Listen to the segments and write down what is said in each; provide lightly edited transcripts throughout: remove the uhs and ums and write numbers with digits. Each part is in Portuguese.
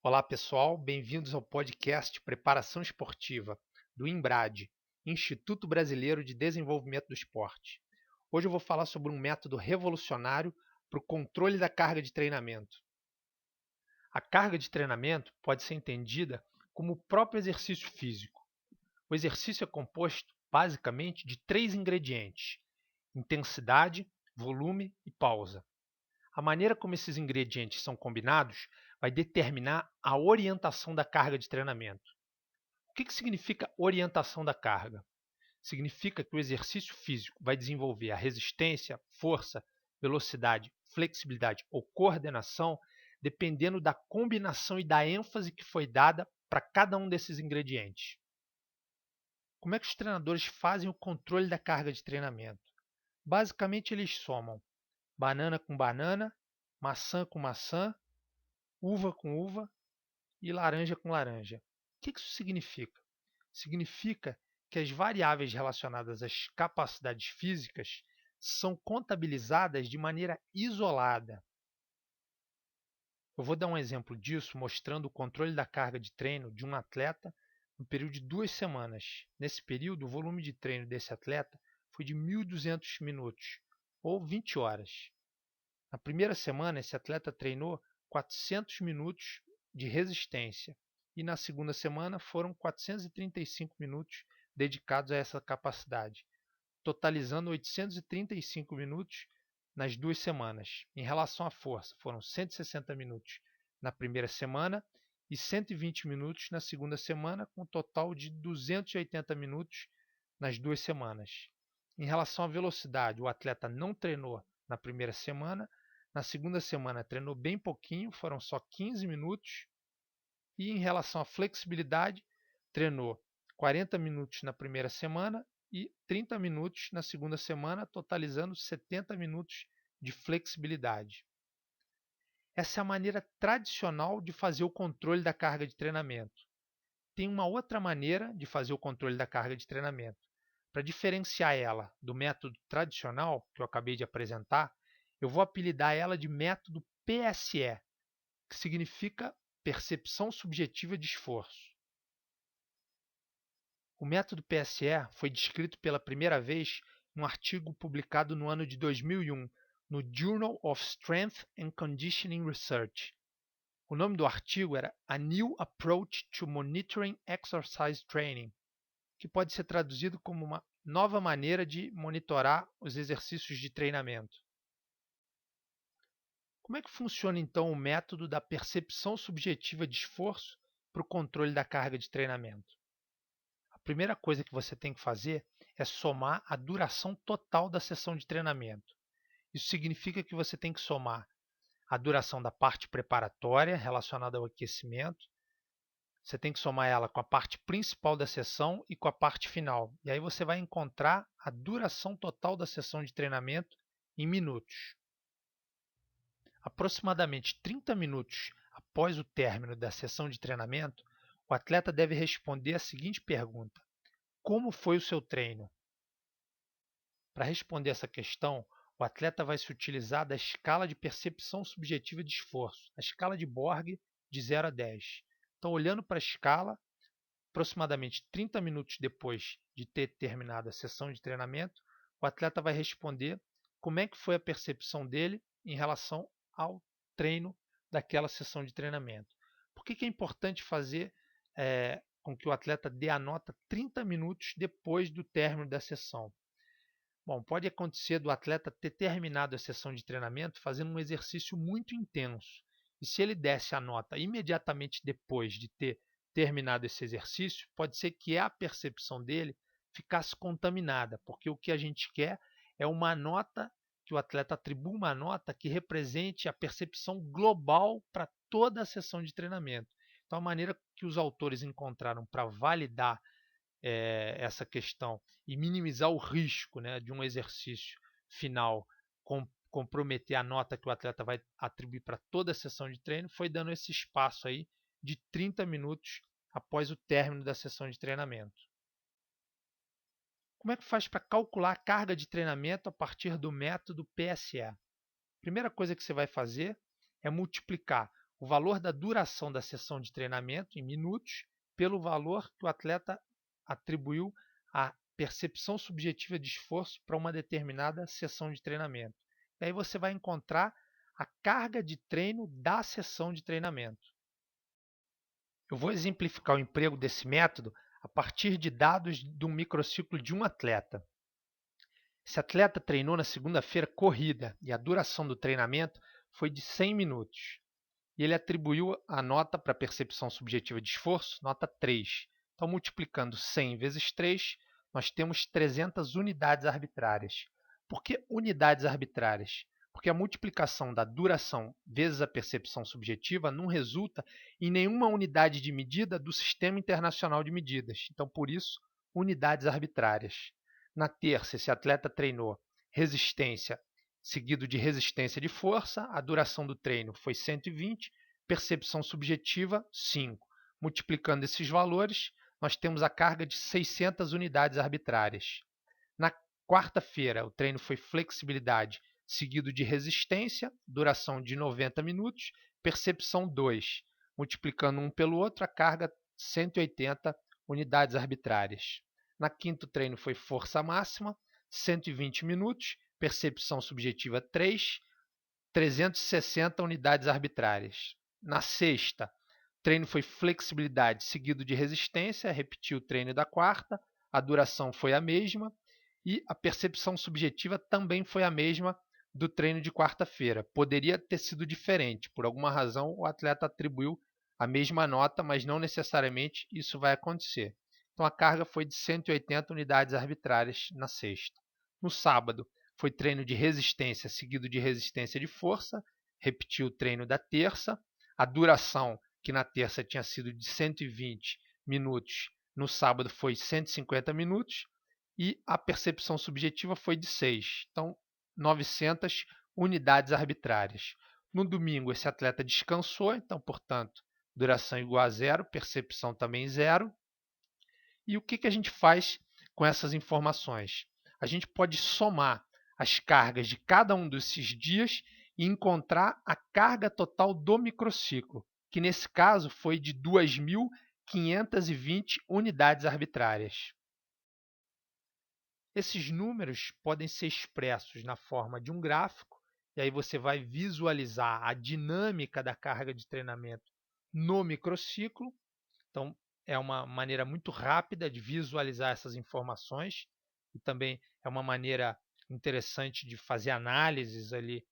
Olá pessoal, bem-vindos ao podcast Preparação Esportiva do INBRAD, Instituto Brasileiro de Desenvolvimento do Esporte. Hoje eu vou falar sobre um método revolucionário para o controle da carga de treinamento. A carga de treinamento pode ser entendida como o próprio exercício físico. O exercício é composto basicamente de três ingredientes: intensidade, volume e pausa. A maneira como esses ingredientes são combinados vai determinar a orientação da carga de treinamento. O que significa orientação da carga? Significa que o exercício físico vai desenvolver a resistência, força, velocidade, flexibilidade ou coordenação dependendo da combinação e da ênfase que foi dada para cada um desses ingredientes. Como é que os treinadores fazem o controle da carga de treinamento? Basicamente, eles somam banana com banana, maçã com maçã, uva com uva e laranja com laranja. O que isso significa? Significa que as variáveis relacionadas às capacidades físicas são contabilizadas de maneira isolada. Eu vou dar um exemplo disso mostrando o controle da carga de treino de um atleta no período de 2 semanas. Nesse período, o volume de treino desse atleta foi de 1.200 minutos, ou 20 horas. Na primeira semana, esse atleta treinou 400 minutos de resistência e na segunda semana foram 435 minutos dedicados a essa capacidade, totalizando 835 minutos nas 2 semanas. Em relação à força, foram 160 minutos na primeira semana e 120 minutos na segunda semana, com um total de 280 minutos nas 2 semanas. Em relação à velocidade, o atleta não treinou na primeira semana, na segunda semana treinou bem pouquinho, foram só 15 minutos. E em relação à flexibilidade, treinou 40 minutos na primeira semana e 30 minutos na segunda semana, totalizando 70 minutos de flexibilidade. Essa é a maneira tradicional de fazer o controle da carga de treinamento. Tem uma outra maneira de fazer o controle da carga de treinamento. Para diferenciar ela do método tradicional que eu acabei de apresentar, eu vou apelidar ela de método PSE, que significa percepção subjetiva de esforço. O método PSE foi descrito pela primeira vez num artigo publicado no ano de 2001 no Journal of Strength and Conditioning Research. O nome do artigo era A New Approach to Monitoring Exercise Training, que pode ser traduzido como uma nova maneira de monitorar os exercícios de treinamento. Como é que funciona então o método da percepção subjetiva de esforço para o controle da carga de treinamento? A primeira coisa que você tem que fazer é somar a duração total da sessão de treinamento. Isso significa que você tem que somar a duração da parte preparatória relacionada ao aquecimento, você tem que somar ela com a parte principal da sessão e com a parte final. E aí você vai encontrar a duração total da sessão de treinamento em minutos. Aproximadamente 30 minutos após o término da sessão de treinamento, o atleta deve responder a seguinte pergunta: como foi o seu treino? Para responder essa questão, o atleta vai se utilizar da escala de percepção subjetiva de esforço, a escala de Borg de 0 a 10. Então, olhando para a escala, aproximadamente 30 minutos depois de ter terminado a sessão de treinamento, o atleta vai responder como é que foi a percepção dele em relação ao treino daquela sessão de treinamento. Por que é importante fazer com que o atleta dê a nota 30 minutos depois do término da sessão? Bom, pode acontecer do atleta ter terminado a sessão de treinamento fazendo um exercício muito intenso. E se ele desse a nota imediatamente depois de ter terminado esse exercício, pode ser que a percepção dele ficasse contaminada, porque o que a gente quer é uma nota, que o atleta atribua uma nota que represente a percepção global para toda a sessão de treinamento. Então, a maneira que os autores encontraram para validar essa questão e minimizar o risco, né, de um exercício final comprometer a nota que o atleta vai atribuir para toda a sessão de treino, foi dando esse espaço aí de 30 minutos após o término da sessão de treinamento. Como é que faz para calcular a carga de treinamento a partir do método PSE? A primeira coisa que você vai fazer é multiplicar o valor da duração da sessão de treinamento em minutos pelo valor que o atleta atribuiu à percepção subjetiva de esforço para uma determinada sessão de treinamento. E aí você vai encontrar a carga de treino da sessão de treinamento. Eu vou exemplificar o emprego desse método a partir de dados de um microciclo de um atleta. Esse atleta treinou na segunda-feira corrida e a duração do treinamento foi de 100 minutos. E ele atribuiu a nota para a percepção subjetiva de esforço, nota 3. Então, multiplicando 100 vezes 3, nós temos 300 unidades arbitrárias. Por que unidades arbitrárias? Porque a multiplicação da duração vezes a percepção subjetiva não resulta em nenhuma unidade de medida do Sistema Internacional de Medidas. Então, por isso, unidades arbitrárias. Na terça, esse atleta treinou resistência seguido de resistência de força, a duração do treino foi 120, percepção subjetiva 5. Multiplicando esses valores, nós temos a carga de 600 unidades arbitrárias. Na quarta-feira, o treino foi flexibilidade, seguido de resistência, duração de 90 minutos, percepção 2. Multiplicando um pelo outro, a carga 180 unidades arbitrárias. Na quinta, o treino foi força máxima, 120 minutos, percepção subjetiva 3, 360 unidades arbitrárias. Na sexta, o treino foi flexibilidade seguido de resistência, repetiu o treino da quarta, a duração foi a mesma e a percepção subjetiva também foi a mesma do treino de quarta-feira. Poderia ter sido diferente, por alguma razão o atleta atribuiu a mesma nota, mas não necessariamente isso vai acontecer. Então a carga foi de 180 unidades arbitrárias na sexta. No sábado, foi treino de resistência seguido de resistência de força, repetiu o treino da terça, a duração que na terça tinha sido de 120 minutos, no sábado foi 150 minutos e a percepção subjetiva foi de 6, então 900 unidades arbitrárias. No domingo esse atleta descansou, então portanto duração igual a zero, percepção também zero. E o que a gente faz com essas informações? A gente pode somar as cargas de cada um desses dias e encontrar a carga total do microciclo, que nesse caso foi de 2.520 unidades arbitrárias. Esses números podem ser expressos na forma de um gráfico, e aí você vai visualizar a dinâmica da carga de treinamento no microciclo. Então, é uma maneira muito rápida de visualizar essas informações e também é uma maneira interessante de fazer análises ali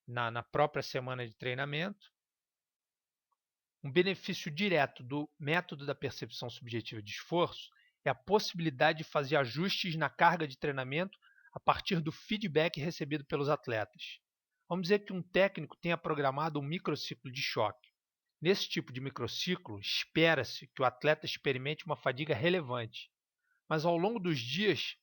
na própria semana de treinamento. Um benefício direto do método da percepção subjetiva de esforço é a possibilidade de fazer ajustes na carga de treinamento a partir do feedback recebido pelos atletas. Vamos dizer que um técnico tenha programado um microciclo de choque. Nesse tipo de microciclo, espera-se que o atleta experimente uma fadiga relevante, mas ao longo dos dias,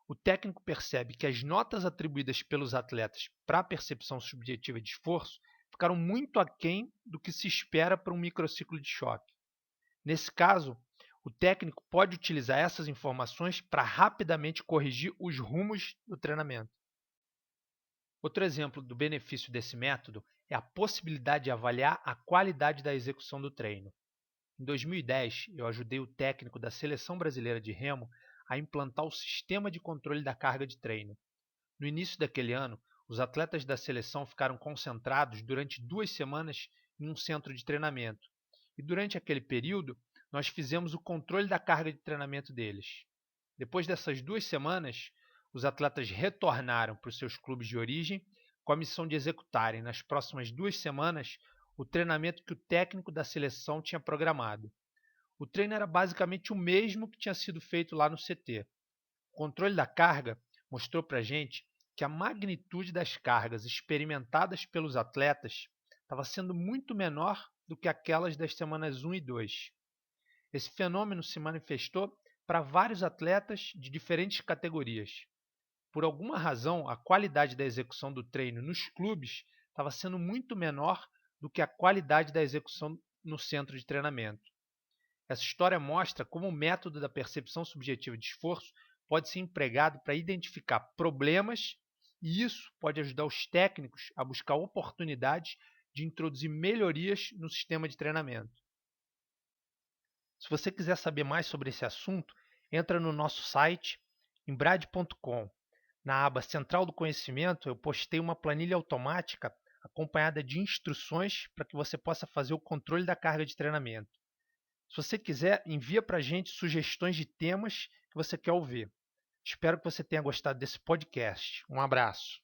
o técnico percebe que as notas atribuídas pelos atletas para a percepção subjetiva de esforço ficaram muito aquém do que se espera para um microciclo de choque. Nesse caso, o técnico pode utilizar essas informações para rapidamente corrigir os rumos do treinamento. Outro exemplo do benefício desse método é a possibilidade de avaliar a qualidade da execução do treino. Em 2010, eu ajudei o técnico da Seleção Brasileira de Remo a implantar o sistema de controle da carga de treino. No início daquele ano, os atletas da seleção ficaram concentrados durante 2 semanas em um centro de treinamento. E durante aquele período, nós fizemos o controle da carga de treinamento deles. Depois dessas 2 semanas, os atletas retornaram para os seus clubes de origem com a missão de executarem nas próximas 2 semanas o treinamento que o técnico da seleção tinha programado. O treino era basicamente o mesmo que tinha sido feito lá no CT. O controle da carga mostrou para a gente que a magnitude das cargas experimentadas pelos atletas estava sendo muito menor do que aquelas das semanas 1 e 2. Esse fenômeno se manifestou para vários atletas de diferentes categorias. Por alguma razão, a qualidade da execução do treino nos clubes estava sendo muito menor do que a qualidade da execução no centro de treinamento. Essa história mostra como o método da percepção subjetiva de esforço pode ser empregado para identificar problemas e isso pode ajudar os técnicos a buscar oportunidades de introduzir melhorias no sistema de treinamento. Se você quiser saber mais sobre esse assunto, entra no nosso site embrad.com. Na aba Central do Conhecimento, eu postei uma planilha automática acompanhada de instruções para que você possa fazer o controle da carga de treinamento. Se você quiser, envia para a gente sugestões de temas que você quer ouvir. Espero que você tenha gostado desse podcast. Um abraço.